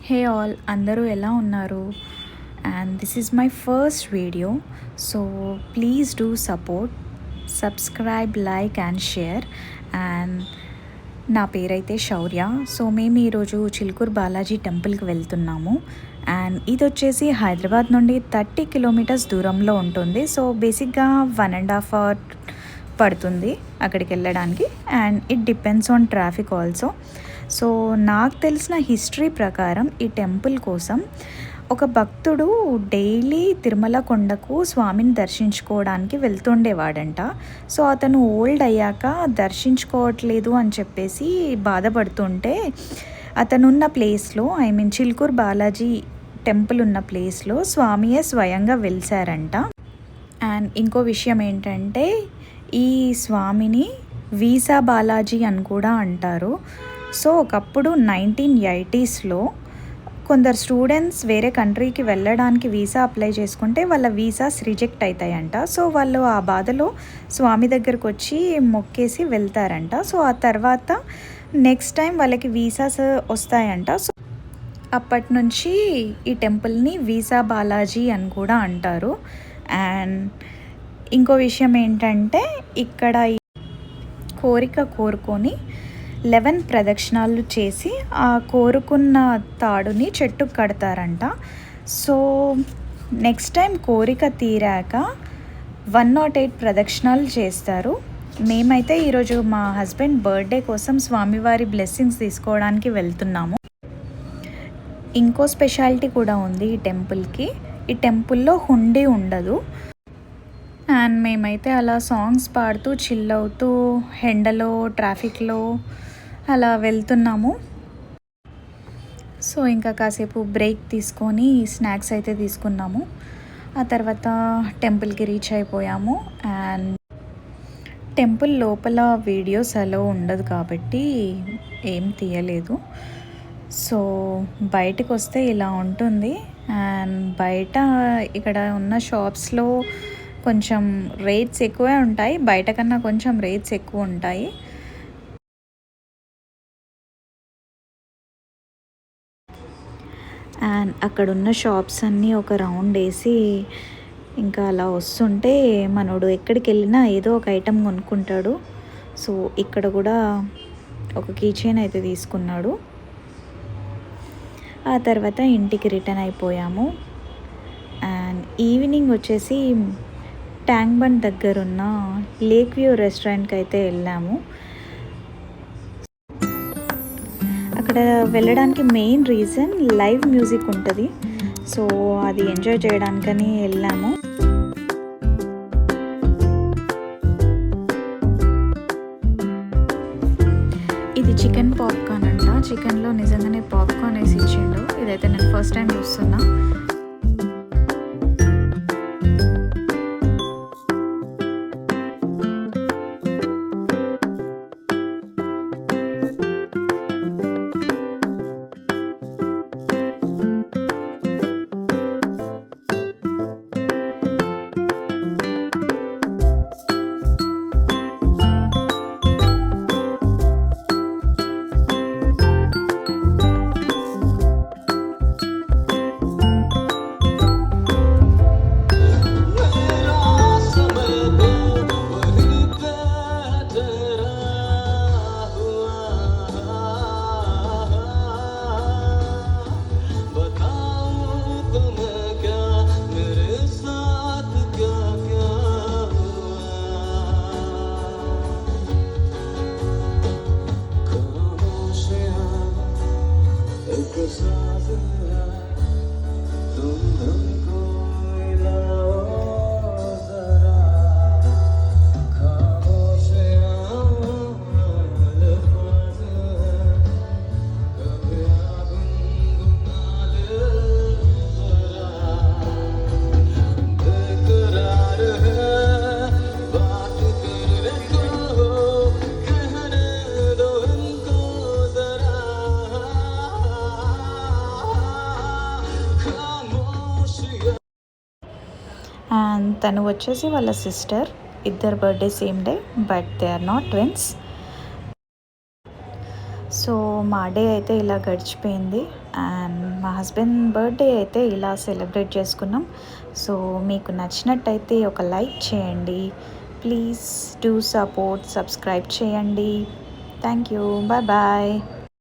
Hey all, అందరూ ఎలా ఉన్నారు? And this is my first video. So please do support, subscribe, like and share. And నా పేరైతే శౌర్య. So మేము ఈరోజు చిలుకూరు బాలాజీ టెంపుల్కి వెళ్తున్నాము. అండ్ ఇది వచ్చేసి హైదరాబాద్ నుండి 30 కిలోమీటర్స్ దూరంలో ఉంటుంది. సో బేసిక్గా 1.5 hours పడుతుంది అక్కడికి వెళ్ళడానికి. And it depends on traffic also. So నాకు తెలిసిన హిస్టరీ ప్రకారం ఈ టెంపుల్ కోసం ఒక భక్తుడు డైలీ తిరుమల కొండకు స్వామిని దర్శించుకోవడానికి వెళ్తుండేవాడంట. సో అతను ఓల్డ్ అయ్యాక దర్శించుకోవట్లేదు అని చెప్పేసి బాధపడుతుంటే అతనున్న ప్లేస్లో, చిలుకూరు బాలాజీ టెంపుల్ ఉన్న ప్లేస్లో స్వామియే స్వయంగా వెలిసారంట. అండ్ ఇంకో విషయం ఏంటంటే ఈ స్వామిని వీసా బాలాజీ అని కూడా అంటారు. సో ఒకప్పుడు 1980sలో కొందరు స్టూడెంట్స్ వేరే కంట్రీకి వెళ్ళడానికి వీసా అప్లై చేసుకుంటే వాళ్ళ వీసాస్ రిజెక్ట్ అవుతాయంట. సో వాళ్ళు ఆ బాధలో స్వామి దగ్గరకు వచ్చి మొక్కేసి వెళ్తారంట. సో ఆ తర్వాత నెక్స్ట్ టైం వాళ్ళకి వీసాస్ వస్తాయంట. సో అప్పటి నుంచి ఈ టెంపుల్ని వీసా బాలాజీ అని కూడా అంటారు. అండ్ ఇంకో విషయం ఏంటంటే ఇక్కడ కోరిక కోరుకొని 11 ప్రదక్షిణాలు చేసి ఆ కోరుకున్న తాడుని చెట్టుకు కడతారంట. సో నెక్స్ట్ టైం కోరిక తీరాక 108 ప్రదక్షిణాలు చేస్తారు. మేమైతే ఈరోజు మా హస్బెండ్ బర్త్డే కోసం స్వామివారి బ్లెస్సింగ్స్ తీసుకోవడానికి వెళ్తున్నాము. ఇంకో స్పెషాలిటీ కూడా ఉంది ఈ టెంపుల్కి. ఈ టెంపుల్లో హుండీ ఉండదు. అండ్ మేమైతే అలా సాంగ్స్ పాడుతూ చిల్ అవుతూ ఎండలో ట్రాఫిక్లో అలా వెళ్తున్నాము. సో ఇంకా కాసేపు బ్రేక్ తీసుకొని స్నాక్స్ అయితే తీసుకున్నాము. ఆ తర్వాత టెంపుల్కి రీచ్ అయిపోయాము. అండ్ టెంపుల్ లోపల వీడియోస్ అలో ఉండదు కాబట్టి ఏం తీయలేదు. సో బయటకు వస్తే ఇలా ఉంటుంది. అండ్ బయట ఇక్కడ ఉన్న షాప్స్లో కొంచెం రేట్స్ ఎక్కువే ఉంటాయి, బయట కన్నా కొంచెం రేట్స్ ఎక్కువ ఉంటాయి. అండ్ అక్కడున్న షాప్స్ అన్నీ ఒక రౌండ్ వేసి ఇంకా అలా వస్తుంటే మనోడు ఎక్కడికి వెళ్ళినా ఏదో ఒక ఐటెం కొనుక్కుంటాడు. సో ఇక్కడ కూడా ఒక కీ చైన్ అయితే తీసుకున్నాడు. ఆ తర్వాత ఇంటికి రిటర్న్ అయిపోయాము. అండ్ ఈవినింగ్ వచ్చేసి ట్యాంక్ బండ్ దగ్గరున్న లేక్ వ్యూ రెస్టారెంట్కి అయితే వెళ్ళాము. అక్కడ వెళ్ళడానికి మెయిన్ రీజన్ లైవ్ మ్యూజిక్ ఉంటుంది. సో అది ఎంజాయ్ చేయడానికని వెళ్ళాము. ఇది చికెన్ పాప్కార్న్ అంట. చికెన్లో నిజంగానే పాప్కార్న్ వేసి ఇచ్చిండు. ఇదైతే నేను ఫస్ట్ టైం చూస్తున్నా. అండ్ తను వచ్చేసి వాళ్ళ సిస్టర్. ఇద్దరు birthday same day, but they are not twins. So మా డే అయితే ఇలా గడిచిపోయింది అండ్ మా హస్బెండ్ బర్త్డే అయితే ఇలా సెలబ్రేట్ చేసుకున్నాం. సో మీకు నచ్చినట్టయితే ఒక లైక్ చేయండి, ప్లీజ్ డూ సపోర్ట్, సబ్స్క్రైబ్ చేయండి. Thank you, bye bye.